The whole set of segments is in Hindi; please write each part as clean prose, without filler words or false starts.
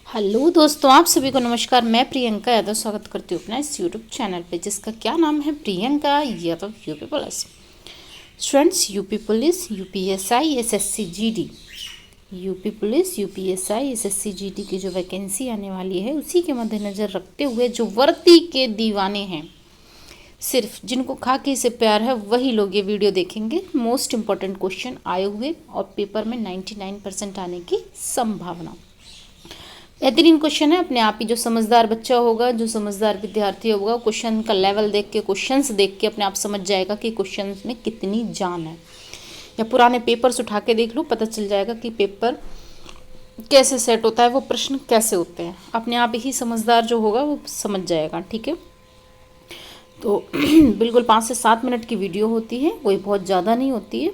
हेलो दोस्तों, आप सभी को नमस्कार। मैं प्रियंका यादव स्वागत करती हूँ अपना इस यूट्यूब चैनल पे, जिसका क्या नाम है Priyanka Yadav UP police. Students, UP police, UPSI, SSC GD, UP police, UPSI, SSC GD की जो वैकेंसी आने वाली है उसी के मद्देनज़र रखते हुए जो वर्दी के दीवाने हैं, सिर्फ जिनको खाकी से प्यार है वही लोग ये वीडियो देखेंगे। मोस्ट इंपॉर्टेंट क्वेश्चन आए हुए और पेपर में 99% आने की संभावना। बेहतरीन क्वेश्चन है। अपने आप ही जो समझदार बच्चा होगा, जो समझदार विद्यार्थी होगा, क्वेश्चन का लेवल देख के, क्वेश्चंस देख के अपने आप समझ जाएगा कि क्वेश्चन में कितनी जान है। या पुराने पेपर्स उठा के देख लो, पता चल जाएगा कि पेपर कैसे सेट होता है, वो प्रश्न कैसे होते हैं। अपने आप ही समझदार जो होगा वो समझ जाएगा। ठीक है, तो बिल्कुल 5 से 7 मिनट की वीडियो होती है, कोई बहुत ज़्यादा नहीं होती है।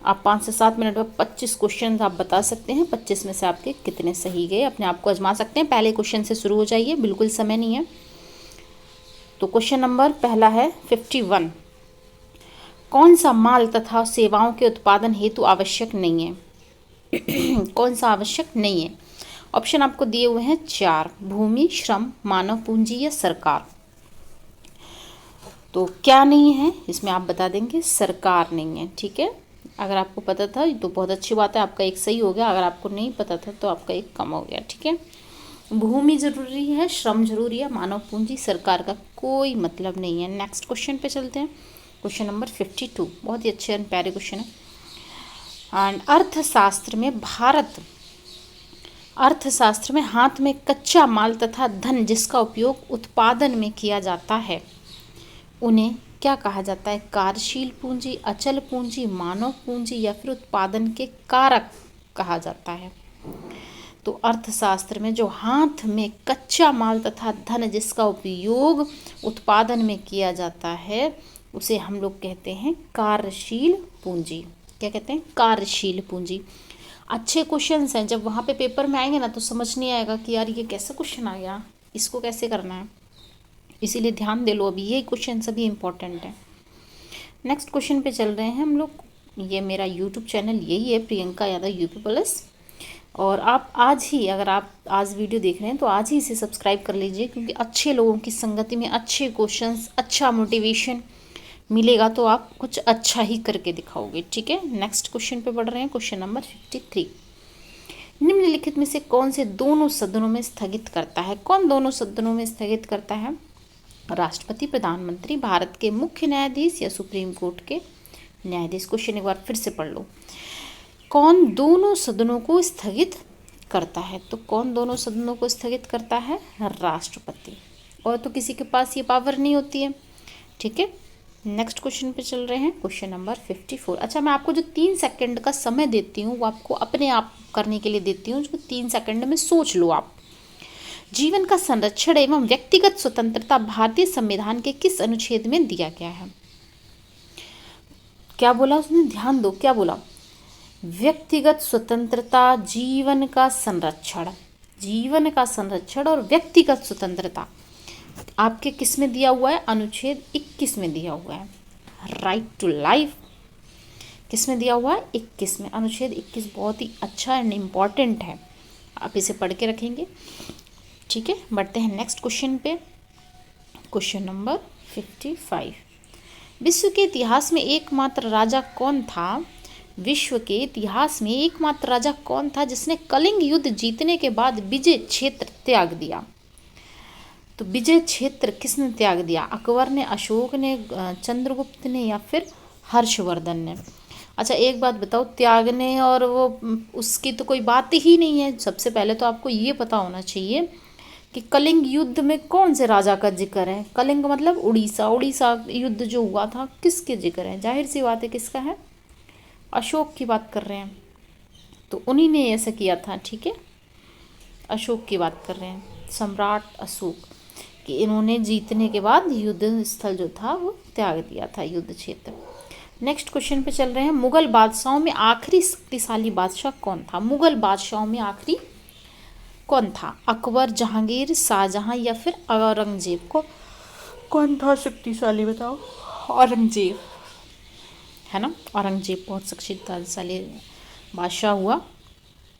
आप 5 से 7 मिनट में 25 क्वेश्चन आप बता सकते हैं। 25 में से आपके कितने सही गए अपने आप को आजमा सकते हैं। पहले क्वेश्चन से शुरू हो जाइए, बिल्कुल समय नहीं है। तो क्वेश्चन नंबर पहला है 51। कौन सा माल तथा सेवाओं के उत्पादन हेतु आवश्यक नहीं है? कौन सा आवश्यक नहीं है? ऑप्शन आपको दिए हुए हैं 4: भूमि, श्रम, मानव पूंजी या सरकार। तो क्या नहीं है इसमें आप बता देंगे, सरकार नहीं है। ठीक है, अगर आपको पता था तो बहुत अच्छी बात है, आपका एक सही हो गया। अगर आपको नहीं पता था तो आपका एक कम हो गया। ठीक है, भूमि जरूरी है, श्रम जरूरी है, मानव पूंजी, सरकार का कोई मतलब नहीं है। नेक्स्ट क्वेश्चन पे चलते हैं। क्वेश्चन नंबर 52 बहुत ही अच्छे एंड प्यारे क्वेश्चन है। एंड अर्थशास्त्र में हाथ में कच्चा माल तथा धन जिसका उपयोग उत्पादन में किया जाता है उन्हें क्या कहा जाता है? कार्यशील पूंजी, अचल पूंजी, मानव पूंजी या फिर उत्पादन के कारक कहा जाता है। तो अर्थशास्त्र में जो हाथ में कच्चा माल तथा धन जिसका उपयोग उत्पादन में किया जाता है उसे हम लोग कहते हैं कार्यशील पूंजी। क्या कहते हैं? कार्यशील पूंजी। अच्छे क्वेश्चंस हैं, जब वहाँ पे पेपर में आएंगे ना तो समझ नहीं आएगा कि यार ये कैसा क्वेश्चन आ गया, इसको कैसे करना है। इसीलिए ध्यान दे लो, अभी ये क्वेश्चन सभी इंपॉर्टेंट है। नेक्स्ट क्वेश्चन पे चल रहे हैं हम लोग। ये मेरा यूट्यूब चैनल यही है, प्रियंका यादव यूपी पुलिस। और आप आज ही, अगर आप आज वीडियो देख रहे हैं तो आज ही इसे सब्सक्राइब कर लीजिए, क्योंकि अच्छे लोगों की संगति में अच्छे क्वेश्चंस, अच्छा मोटिवेशन मिलेगा तो आप कुछ अच्छा ही करके दिखाओगे। ठीक है, नेक्स्ट क्वेश्चन पे बढ़ रहे हैं। Question number 53। निम्नलिखित में से कौन से दोनों सदनों में स्थगित करता है? कौन दोनों सदनों में स्थगित करता है? राष्ट्रपति, प्रधानमंत्री, भारत के मुख्य न्यायाधीश या सुप्रीम कोर्ट के न्यायाधीश। क्वेश्चन एक बार फिर से पढ़ लो। कौन दोनों सदनों को स्थगित करता है? तो कौन दोनों सदनों को स्थगित करता है? राष्ट्रपति। और तो किसी के पास ये पावर नहीं होती है। ठीक है, नेक्स्ट क्वेश्चन पे चल रहे हैं। Question number 54। अच्छा, मैं आपको जो 3 सेकंड का समय देती हूँ वो आपको अपने आप करने के लिए देती हूँ, जो 3 सेकंड में सोच लो आप। जीवन का संरक्षण एवं व्यक्तिगत स्वतंत्रता भारतीय संविधान के किस अनुच्छेद में दिया गया है? क्या बोला उसने? ध्यान दो, क्या बोला? व्यक्तिगत स्वतंत्रता, जीवन का संरक्षण, जीवन का संरक्षण और व्यक्तिगत स्वतंत्रता आपके किस में दिया हुआ है? अनुच्छेद 21 में दिया हुआ है। राइट टू लाइफ किस में दिया हुआ है? 21 में। अनुच्छेद 21 बहुत ही अच्छा एंड इम्पॉर्टेंट है, आप इसे पढ़ के रखेंगे। ठीक है, बढ़ते हैं नेक्स्ट क्वेश्चन पे। Question number 55। विश्व के इतिहास में एकमात्र राजा कौन था? विश्व के इतिहास में एकमात्र राजा कौन था जिसने कलिंग युद्ध जीतने के बाद विजय क्षेत्र त्याग दिया? तो विजय क्षेत्र किसने त्याग दिया? अकबर ने, अशोक ने, चंद्रगुप्त ने या फिर हर्षवर्धन ने? अच्छा, एक बात बताओ, त्यागने और वो उसकी तो कोई बात ही नहीं है। सबसे पहले तो आपको ये पता होना चाहिए कि कलिंग युद्ध में कौन से राजा का जिक्र है। कलिंग मतलब उड़ीसा युद्ध जो हुआ था किसके जिक्र है? जाहिर सी बात है किसका है? अशोक की बात कर रहे हैं, तो उन्हीं ने ऐसा किया था। ठीक है, अशोक की बात कर रहे हैं, सम्राट अशोक, कि इन्होंने जीतने के बाद युद्ध स्थल जो था वो त्याग दिया था, युद्ध क्षेत्र। नेक्स्ट क्वेश्चन पे चल रहे हैं। मुगल बादशाहों में आखिरी शक्तिशाली बादशाह कौन था? मुगल बादशाहों में आखिरी कौन था? अकबर, जहांगीर, शाहजहां या फिर औरंगजेब? को कौन था शक्तिशाली बताओ? औरंगजेब, है ना। औरंगजेब बहुत शक्तिशाली बादशाह हुआ।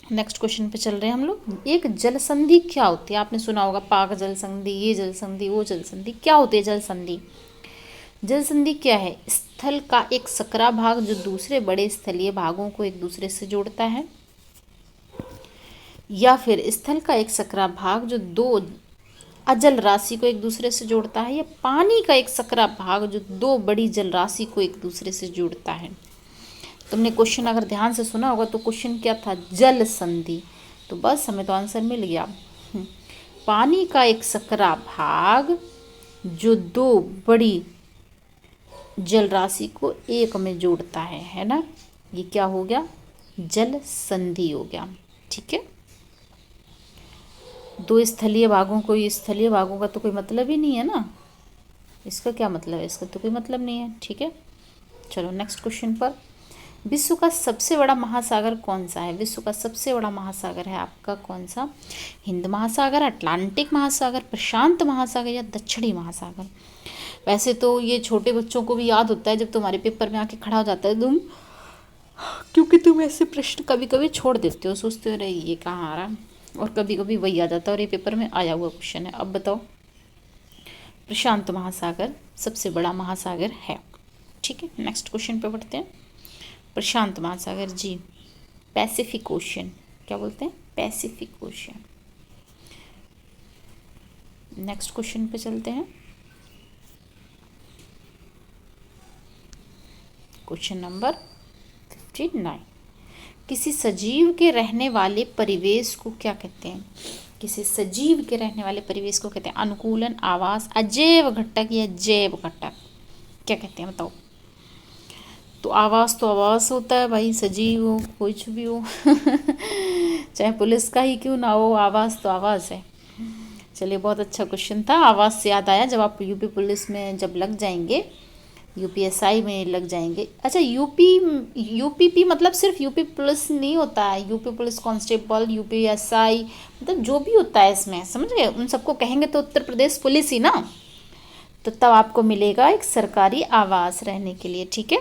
नेक्स्ट क्वेश्चन पे चल रहे हैं हम लोग। एक जल संधि क्या होती है? आपने सुना होगा पाक जल संधि, ये जल संधि, वो जल संधि। क्या होती है जल संधि? जल संधि क्या है? स्थल का एक सकरा भाग जो दूसरे बड़े स्थलीय भागों को एक दूसरे से जोड़ता है, या फिर स्थल का एक सकरा भाग जो दो अजल राशि को एक दूसरे से जोड़ता है, या पानी का एक सकरा भाग जो दो बड़ी जल राशि को एक दूसरे से जोड़ता है। तुमने क्वेश्चन अगर ध्यान से सुना होगा तो क्वेश्चन क्या था? जल संधि। तो बस हमें तो आंसर मिल गया। पानी का एक सकरा भाग जो दो बड़ी जल राशि को एक में जोड़ता है ना, ये क्या हो गया? जल संधि हो गया। ठीक है, दो स्थलीय भागों को, स्थलीय भागों का तो कोई मतलब ही नहीं है ना, इसका क्या मतलब है? इसका तो कोई मतलब नहीं है। ठीक है, चलो नेक्स्ट क्वेश्चन पर। विश्व का सबसे बड़ा महासागर कौन सा है? विश्व का सबसे बड़ा महासागर है आपका कौन सा? हिंद महासागर, अटलांटिक महासागर, प्रशांत महासागर, या दक्षिणी महासागर? वैसे तो ये छोटे बच्चों को भी याद होता है जब तुम्हारे पेपर में आके खड़ा हो जाता है तुम, क्योंकि तुम ऐसे प्रश्न कभी कभी छोड़ देते हो, सोचते हो रहे ये कहाँ आ रहा है, और कभी कभी वही आ जाता है और ये पेपर में आया हुआ क्वेश्चन है। अब बताओ, प्रशांत महासागर सबसे बड़ा महासागर है। ठीक है, नेक्स्ट क्वेश्चन पे बढ़ते हैं। प्रशांत महासागर जी, पैसिफिक ओशियन, क्या बोलते हैं? Pacific ocean. नेक्स्ट क्वेश्चन पे चलते हैं। Question number 59। किसी सजीव के रहने वाले परिवेश को क्या कहते हैं? किसी सजीव के रहने वाले परिवेश को कहते हैं अनुकूलन, आवास, अजैव घटक या जैव घटक? क्या कहते हैं बताओ? तो आवास होता है भाई, सजीव हो कुछ भी हो चाहे पुलिस का ही क्यों ना हो, आवास तो आवास है। चलिए, बहुत अच्छा क्वेश्चन था। आवास से याद आया, जब आप यूपी पुलिस में जब लग जाएंगे, यूपीएसआई में लग जाएंगे। अच्छा, यूपीपी मतलब सिर्फ यूपी पुलिस नहीं होता है, यूपी पुलिस कांस्टेबल, यूपीएसआई, मतलब जो भी होता है इसमें, समझ गए? उन सबको कहेंगे तो उत्तर प्रदेश पुलिस ही ना, तो तब आपको मिलेगा एक सरकारी आवास रहने के लिए। ठीक है,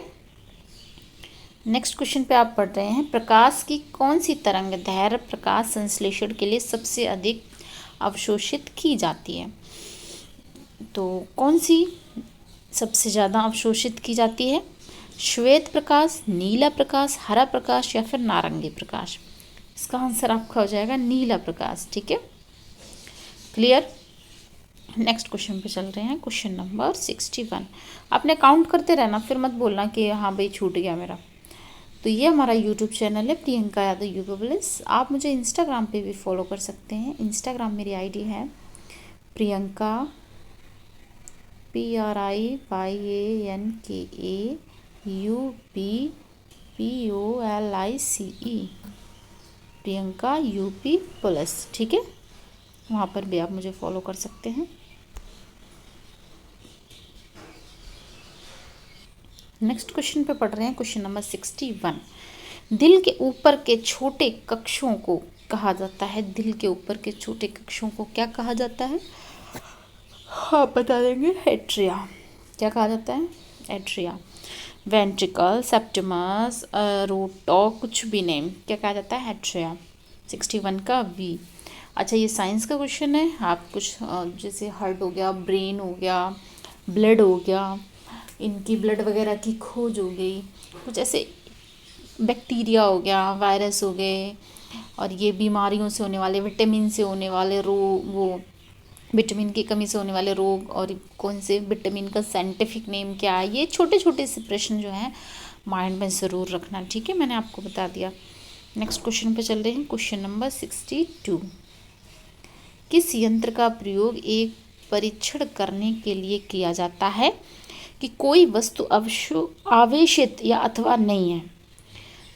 नेक्स्ट क्वेश्चन पे आप पढ़ रहे हैं। प्रकाश की कौन सी तरंग दैर्घ्य प्रकाश संश्लेषण के लिए सबसे अधिक अवशोषित की जाती है? तो कौन सी सबसे ज़्यादा अवशोषित की जाती है? श्वेत प्रकाश, नीला प्रकाश, हरा प्रकाश, या फिर नारंगी प्रकाश? इसका आंसर आपका हो जाएगा नीला प्रकाश। ठीक है, क्लियर। नेक्स्ट क्वेश्चन पे चल रहे हैं। Question number 61। आपने काउंट करते रहना, फिर मत बोलना कि हाँ भाई छूट गया मेरा। तो ये हमारा यूट्यूब चैनल है प्रियंका यादव यूपी पुलिस। आप मुझे इंस्टाग्राम पे भी फॉलो कर सकते हैं। इंस्टाग्राम मेरी आईडी है Priyanka PRIYANKAUPPOLICE, Priyanka UP police. ठीक है, वहाँ पर भी आप मुझे फॉलो कर सकते हैं। नेक्स्ट क्वेश्चन पे पढ़ रहे हैं। Question number 61। दिल के ऊपर के छोटे कक्षों को कहा जाता है, दिल के ऊपर के छोटे कक्षों को क्या कहा जाता है? हाँ, बता देंगे। एट्रिया। क्या कहा जाता है? एट्रिया। वेंट्रिकल, सेप्टिमस, रोटो, कुछ भी नहीं, क्या कहा जाता है? एट्रिया। 61 का वी। अच्छा, ये साइंस का क्वेश्चन है। आप कुछ जैसे हार्ट हो गया, ब्रेन हो गया, ब्लड हो गया, इनकी ब्लड वगैरह की खोज हो गई, कुछ ऐसे बैक्टीरिया हो गया, वायरस हो गए, और ये बीमारियों से होने वाले, विटामिन से होने वाले रोग, वो विटामिन की कमी से होने वाले रोग, और कौन से विटामिन का साइंटिफिक नेम क्या है, ये छोटे छोटे से प्रश्न जो हैं माइंड में ज़रूर रखना। ठीक है, मैंने आपको बता दिया। नेक्स्ट क्वेश्चन पे चल रहे हैं। Question number 62। किस यंत्र का प्रयोग एक परीक्षण करने के लिए किया जाता है कि कोई वस्तु आवेशित या अथवा नहीं है?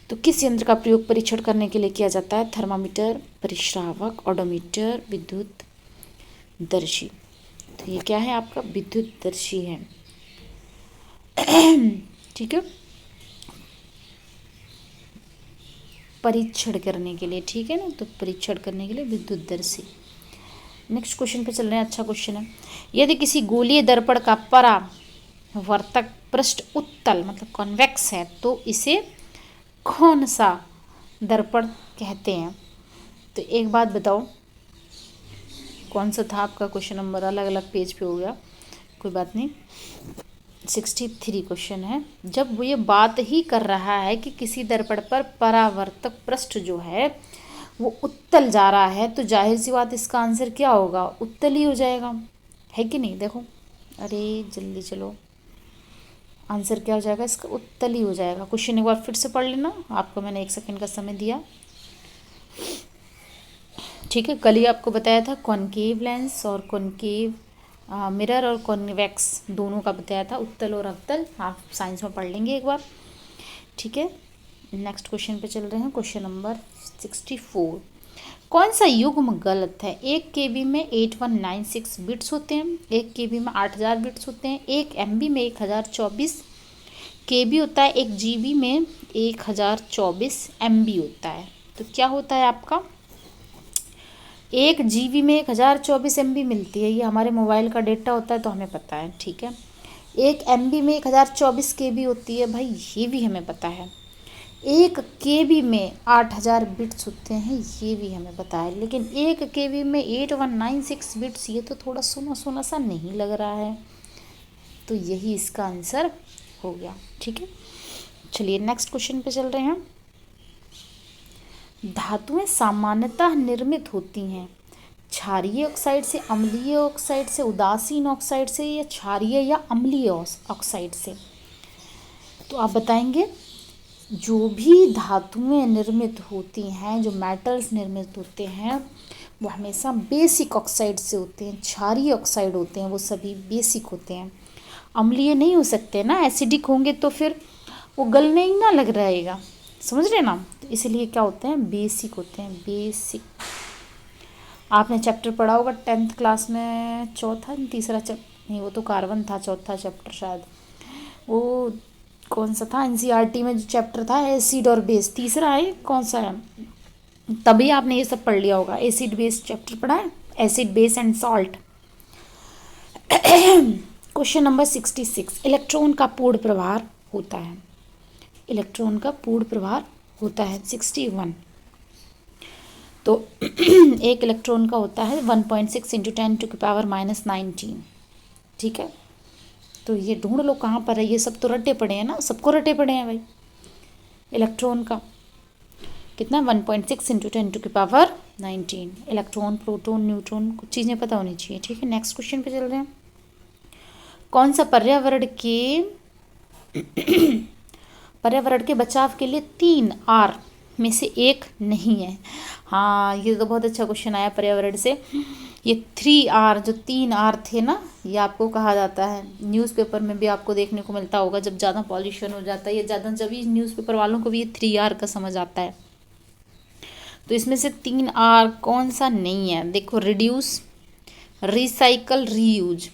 तो किस यंत्र का प्रयोग परीक्षण करने के लिए किया जाता है? थर्मामीटर, परिश्रावक, ओडोमीटर, विद्युत दर्शी। तो ये क्या है आपका? विद्युत दर्शी है। ठीक है, परीक्षण करने के लिए। ठीक है ना, तो परीक्षण करने के लिए विद्युत दर्शी। नेक्स्ट क्वेश्चन पे चल रहे हैं। अच्छा क्वेश्चन है। यदि किसी गोलीय दर्पण का परावर्तक पृष्ठ उत्तल मतलब कॉन्वेक्स है तो इसे कौन सा दर्पण कहते हैं। तो एक बात बताओ, कौन सा था आपका क्वेश्चन नंबर? अलग अलग पेज पे हो गया, कोई बात नहीं। 63 क्वेश्चन है। जब वो ये बात ही कर रहा है कि किसी दर्पण पर परावर्तक पृष्ठ जो है वो उत्तल जा रहा है, तो जाहिर सी बात इसका आंसर क्या होगा? उत्तल ही हो जाएगा, है कि नहीं? देखो, अरे जल्दी चलो, आंसर क्या हो जाएगा इसका? उत्तल ही हो जाएगा। क्वेश्चन एक बार फिर से पढ़ लेना, आपको मैंने 1 सेकंड का समय दिया, ठीक है। कल ही आपको बताया था कॉनकेव लेंस और कॉनकेव मिरर और कॉन्वेक्स दोनों का बताया था, उत्तल और अवतल। आप साइंस में पढ़ लेंगे एक बार, ठीक है। नेक्स्ट क्वेश्चन पे चल रहे हैं, क्वेश्चन नंबर 64। कौन सा युग्म गलत है? 1 KB में 8196 बिट्स होते हैं, 1 KB में 8000 बिट्स होते हैं, 1 MB में 1024 KB होता है, 1 GB में 1024 MB होता है। तो क्या होता है आपका? 1 GB में 1024 MB मिलती है, ये हमारे मोबाइल का डेटा होता है तो हमें पता है, ठीक है। 1 MB में 1024 KB होती है, भाई ये भी हमें पता है। 1 KB में 8000 बिट्स होते हैं, ये भी हमें पता है। लेकिन 1 KB में 8196 बिट्स, ये तो थोड़ा सोना सोना सा नहीं लग रहा है, तो यही इसका आंसर हो गया, ठीक है। चलिए नेक्स्ट क्वेश्चन पे चल रहे हैं। धातुएं सामान्यतः निर्मित होती हैं क्षारीय ऑक्साइड से, अम्लीय ऑक्साइड से, उदासीन ऑक्साइड से, या क्षारीय या अम्लीय ऑक्साइड से? तो आप बताएंगे। जो भी धातुएं निर्मित होती हैं, जो मेटल्स निर्मित होते हैं, वो हमेशा बेसिक ऑक्साइड से होते हैं, क्षारीय ऑक्साइड होते हैं, वो सभी बेसिक होते हैं। अम्लीय नहीं हो सकते ना, एसिडिक होंगे तो फिर वो गलने ही ना लग रहेगा, समझ रहे ना? तो इसलिए क्या होते हैं? बेसिक होते हैं, बेसिक। आपने चैप्टर पढ़ा होगा 10th क्लास में, चौथा तीसरा चैप्टर नहीं, वो तो कार्बन था, चौथा चैप्टर शायद, वो कौन सा था? NCERT में जो चैप्टर था एसिड और बेस, तीसरा है, कौन सा है? तभी आपने ये सब पढ़ लिया होगा। एसिड बेस चैप्टर पढ़ा है, acid base and salt. Question number 66। Electron का पूर्ण प्रभार होता है, इलेक्ट्रॉन का पूर्ण प्रभार होता है 61। तो एक इलेक्ट्रॉन का होता है 1.6 × 10⁻⁻19, ठीक है। तो ये ढूंढ लो कहाँ पर है, ये सब तो रटे पड़े हैं ना, सबको रटे पड़े हैं भाई। इलेक्ट्रॉन का कितना? 1.6 × 10⁻19। इलेक्ट्रॉन, प्रोटॉन, न्यूट्रॉन, कुछ चीज़ें पता होनी चाहिए, ठीक है। नेक्स्ट क्वेश्चन पे चल रहे हैं। कौन सा पर्यावरण के बचाव के लिए 3 R में से एक नहीं है? हाँ, ये तो बहुत अच्छा क्वेश्चन आया पर्यावरण से। ये 3R, जो 3R थे ना, ये आपको कहा जाता है, न्यूज़पेपर में भी आपको देखने को मिलता होगा। जब ज़्यादा पॉल्यूशन हो जाता है या ज़्यादा, जब ही न्यूज़पेपर वालों को भी ये 3R का समझ आता है। तो इसमें से 3R कौन सा नहीं है? देखो, रिड्यूस, रिसाइकल, रीयूज,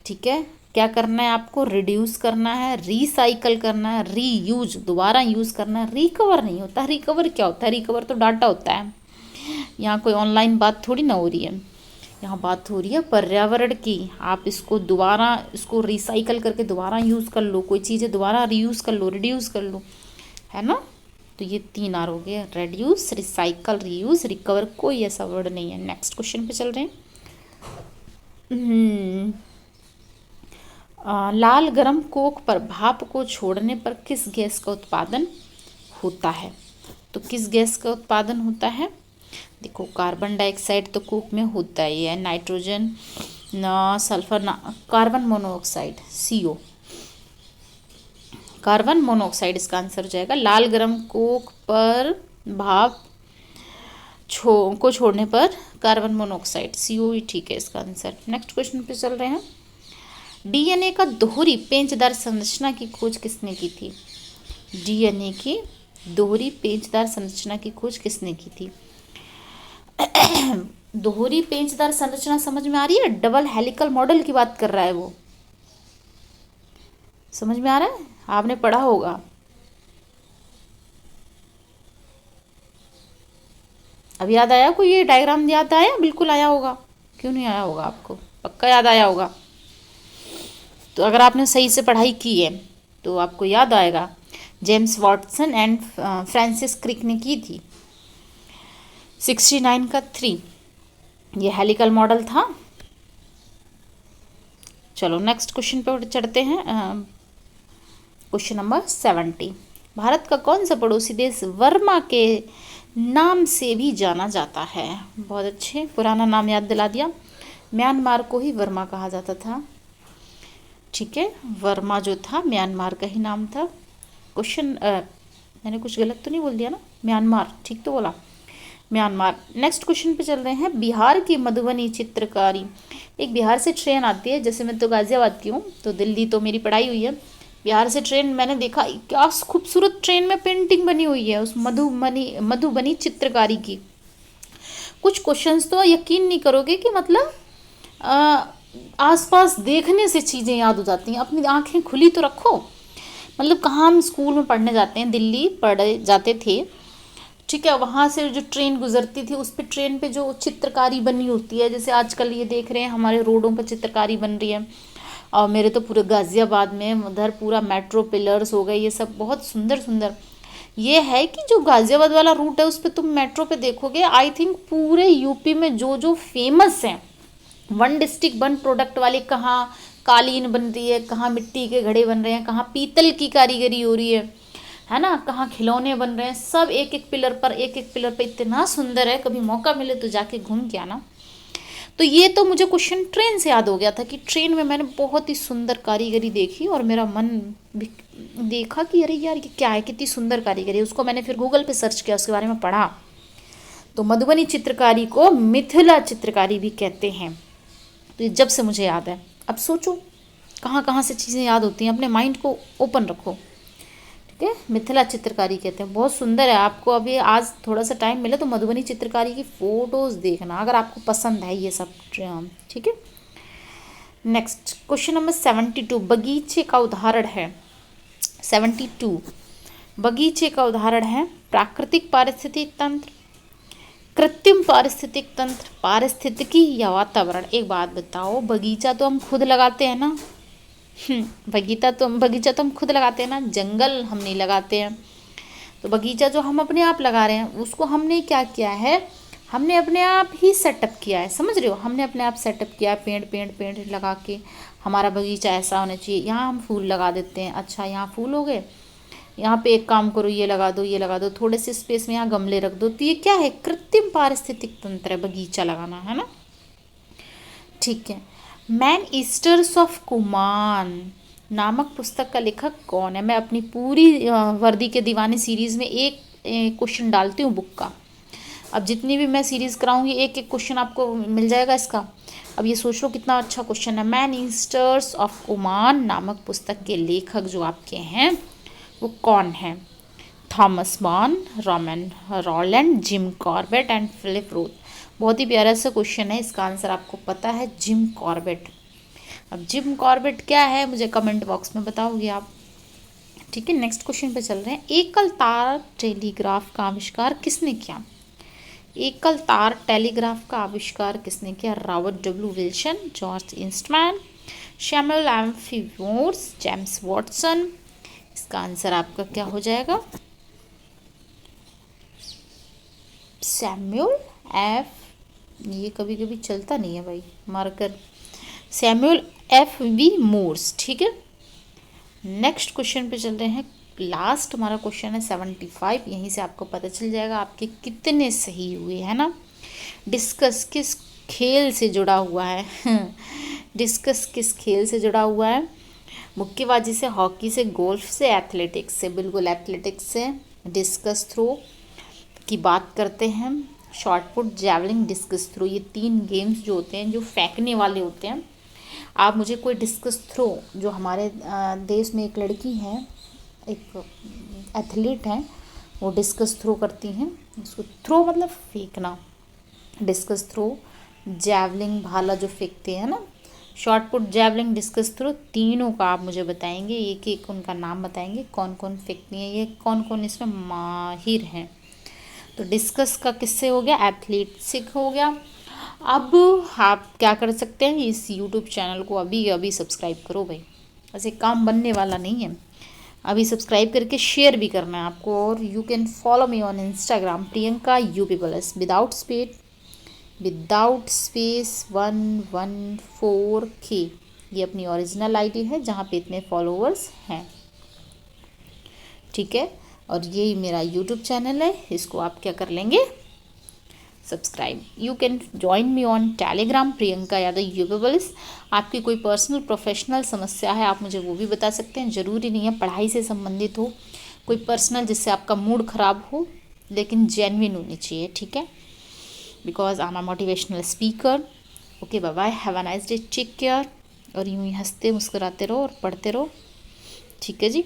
ठीक है। क्या करना है आपको? रिड्यूस करना है, रिसाइकल करना है, रीयूज दोबारा यूज़ करना है। रिकवर नहीं होता। रिकवर क्या होता है? रिकवर तो डाटा होता है। यहाँ कोई ऑनलाइन बात थोड़ी ना हो रही है, यहाँ बात हो रही है पर्यावरण की। आप इसको दोबारा, इसको रिसाइकल करके दोबारा यूज़ कर लो, कोई चीज़ें दोबारा रीयूज़ कर लो, रिड्यूस कर लो, है ना। तो ये 3 R हो गए, रिड्यूस, रिसाइकल, रीयूज, रिकवर, कोई ऐसा वर्ड नहीं है। नेक्स्ट क्वेश्चन पे चल रहे हैं। लाल गरम कोक पर भाप को छोड़ने पर किस गैस का उत्पादन होता है? तो किस गैस का उत्पादन होता है? देखो, कार्बन डाइऑक्साइड तो कोक में होता ही है, नाइट्रोजन ना, सल्फर ना, carbon monoxide, CO, carbon monoxide इसका आंसर हो जाएगा। लाल गरम कोक पर भाप को छोड़ने पर कार्बन मोनोऑक्साइड, CO ही ठीक है इसका आंसर। नेक्स्ट क्वेश्चन पे चल रहे हैं। DNA का दोहरी पेंचदार संरचना की खोज किसने की थी? DNA की दोहरी पेंचदार संरचना की खोज किसने की थी? दोहरी पेंचदार संरचना समझ में आ रही है? डबल हेलिकल मॉडल की बात कर रहा है वो, समझ में आ रहा है? आपने पढ़ा होगा। अब याद आया कोई? ये डायग्राम याद आया? बिल्कुल आया होगा, क्यों नहीं आया होगा? आपको पक्का याद आया होगा। तो अगर आपने सही से पढ़ाई की है तो आपको याद आएगा James Watson and Francis Crick ने की थी। 69 का 3 ये हेलिकल मॉडल था। चलो नेक्स्ट क्वेश्चन पे चढ़ते हैं। क्वेश्चन नंबर 70, भारत का कौन सा पड़ोसी देश वर्मा के नाम से भी जाना जाता है? बहुत अच्छे, पुराना नाम याद दिला दिया। म्यांमार को ही वर्मा कहा जाता था। ठीक है, वर्मा जो था म्यांमार का ही नाम था। क्वेश्चन मैंने कुछ गलत तो नहीं बोल दिया ना? म्यांमार ठीक तो बोला, म्यांमार। नेक्स्ट क्वेश्चन पे चल रहे हैं। बिहार की मधुबनी चित्रकारी, एक बिहार से ट्रेन आती है, जैसे मैं तो गाजियाबाद की हूँ, तो दिल्ली तो मेरी पढ़ाई हुई है। बिहार से ट्रेन मैंने देखा, क्या खूबसूरत ट्रेन में पेंटिंग बनी हुई है उस मधुबनी चित्रकारी की। कुछ क्वेश्चंस तो यकीन नहीं करोगे कि मतलब आसपास देखने से चीज़ें याद हो जाती हैं। अपनी आंखें खुली तो रखो। मतलब कहाँ हम स्कूल में पढ़ने जाते हैं, दिल्ली पढ़े जाते थे, ठीक है, वहाँ से जो ट्रेन गुजरती थी उस पर ट्रेन पे जो चित्रकारी बनी होती है, जैसे आजकल ये देख रहे हैं हमारे रोडों पर चित्रकारी बन रही है। और मेरे तो पूरे गाज़ियाबाद में उधर पूरा मेट्रो पिलर्स हो गए, ये सब बहुत सुंदर सुंदर। ये है कि जो गाज़ियाबाद वाला रूट है उस पर तुम मेट्रो पे देखोगे, आई थिंक पूरे यूपी में जो जो फेमस हैं, वन डिस्ट्रिक्ट वन प्रोडक्ट वाले, कहाँ कालीन बन रही है, कहाँ मिट्टी के घड़े बन रहे हैं, कहाँ पीतल की कारीगरी हो रही है ना, कहाँ खिलौने बन रहे हैं, सब एक एक पिलर पर इतना सुंदर है। कभी मौका मिले तो जाके घूम के आना। तो ये तो मुझे क्वेश्चन ट्रेन से याद हो गया था कि ट्रेन में मैंने बहुत ही सुंदर कारीगरी देखी और मेरा मन भी देखा कि अरे यार ये क्या है, कितनी सुंदर कारीगरी है। उसको मैंने फिर गूगल पे सर्च किया, उसके बारे में पढ़ा। तो मधुबनी चित्रकारी को मिथिला चित्रकारी भी कहते हैं। तो ये जब से मुझे याद है। अब सोचो कहाँ कहाँ से चीज़ें याद होती हैं, अपने माइंड को ओपन रखो। ठीक है, मिथिला चित्रकारी कहते हैं, बहुत सुंदर है। आपको अभी आज थोड़ा सा टाइम मिले तो मधुबनी चित्रकारी की फ़ोटोज़ देखना, अगर आपको पसंद है ये सब। ठीक है, नेक्स्ट क्वेश्चन नंबर 72, बगीचे का उदाहरण है। 72 बगीचे का उदाहरण है प्राकृतिक पारिस्थितिक तंत्र, कृत्रिम पारिस्थितिक तंत्र, पारिस्थितिकी या वातावरण। एक बात बताओ, बगीचा तो हम खुद लगाते हैं ना? बगीचा तो हम खुद लगाते हैं ना, जंगल हम नहीं लगाते हैं। तो बगीचा जो हम अपने आप लगा रहे हैं उसको हमने क्या किया है, हमने अपने आप ही सेटअप किया है, समझ रहे हो? हमने अपने आप सेटअप किया है, पेड़ लगा के हमारा बगीचा ऐसा होना चाहिए। यहाँ हम फूल लगा देते हैं, अच्छा यहाँ फूल हो गए, यहाँ पे एक काम करो, ये लगा दो, थोड़े से स्पेस में यहाँ गमले रख दो। तो ये क्या है? कृत्रिम पारिस्थितिक तंत्र है बगीचा लगाना, है ना? ठीक है, मैन ईस्टर्स ऑफ कुमान नामक पुस्तक का लेखक कौन है? मैं अपनी पूरी वर्दी के दीवाने सीरीज़ में एक क्वेश्चन डालती हूँ बुक का। अब जितनी भी मैं सीरीज़ कराऊंगी एक एक क्वेश्चन आपको मिल जाएगा इसका। अब ये सोच लो कितना अच्छा क्वेश्चन है। मैन ईस्टर्स ऑफ कुमान नामक पुस्तक के लेखक जो आपके हैं वो कौन है? Thomas Mann, Romain Rolland, Jim Corbett and Philip Roth. बहुत ही प्यारा सा क्वेश्चन है, इसका आंसर आपको पता है, जिम कॉर्बेट। अब जिम कॉर्बेट क्या है मुझे कमेंट बॉक्स में बताओगे आप। ठीक है, नेक्स्ट क्वेश्चन पे चल रहे हैं। एकल तार टेलीग्राफ का आविष्कार किसने किया? एकल तार टेलीग्राफ का आविष्कार किसने किया? Robert W Wilson, George Eastman, Samuel F Morse, James Watson. इसका आंसर आपका क्या हो जाएगा? सैमुअल एफ, ये कभी कभी चलता नहीं है भाई marker, Samuel F V Morse. ठीक है, नेक्स्ट क्वेश्चन पे चल रहे हैं। लास्ट हमारा क्वेश्चन है 75, यहीं से आपको पता चल जाएगा आपके कितने सही हुए, है ना? डिस्कस किस खेल से जुड़ा हुआ है? डिस्कस किस खेल से जुड़ा हुआ है? मुक्केबाजी से, हॉकी से, गोल्फ से, एथलेटिक्स से। बिल्कुल एथलेटिक्स से। डिस्कस थ्रो की बात करते हैं, shot put, javelin, discus throw, ये 3 गेम्स जो होते हैं जो फेंकने वाले होते हैं। आप मुझे कोई डिस्कस थ्रो, जो हमारे देश में एक लड़की हैं, एक एथलीट हैं, वो डिस्कस थ्रो करती हैं। उसको थ्रो मतलब फेंकना, डिस्कस थ्रो, जैवलिन भाला जो फेंकते हैं ना, shot put, javelin, discus throw, तीनों का आप मुझे बताएंगे, एक एक उनका नाम बताएंगे, कौन कौन फेंकती हैं ये, कौन कौन इसमें माहिर हैं। तो डिस्कस का किससे हो गया? एथलेटिक्स हो गया। अब आप क्या कर सकते हैं, इस यूट्यूब चैनल को अभी अभी सब्सक्राइब करो भाई, ऐसे काम बनने वाला नहीं है। अभी सब्सक्राइब करके शेयर भी करना है आपको। और you can follow me on Instagram Priyanka UP+, without space 114K। ये अपनी ओरिजिनल आईडी है जहाँ पे इतने फॉलोअर्स हैं, ठीक है। और ये मेरा यूट्यूब चैनल है, इसको आप क्या कर लेंगे, subscribe. You can join me on Telegram Priyanka Yadav UP+। आपकी कोई पर्सनल प्रोफेशनल समस्या है आप मुझे वो भी बता सकते हैं, ज़रूरी नहीं है पढ़ाई से संबंधित हो, कोई पर्सनल जिससे आपका मूड ख़राब हो, लेकिन जेन्युइन होनी चाहिए, ठीक है, because I am a motivational speaker. Okay, bye bye, have a nice day, take care. और यूँ ही हंसते मुस्कुराते रहो और पढ़ते रहो, ठीक है जी।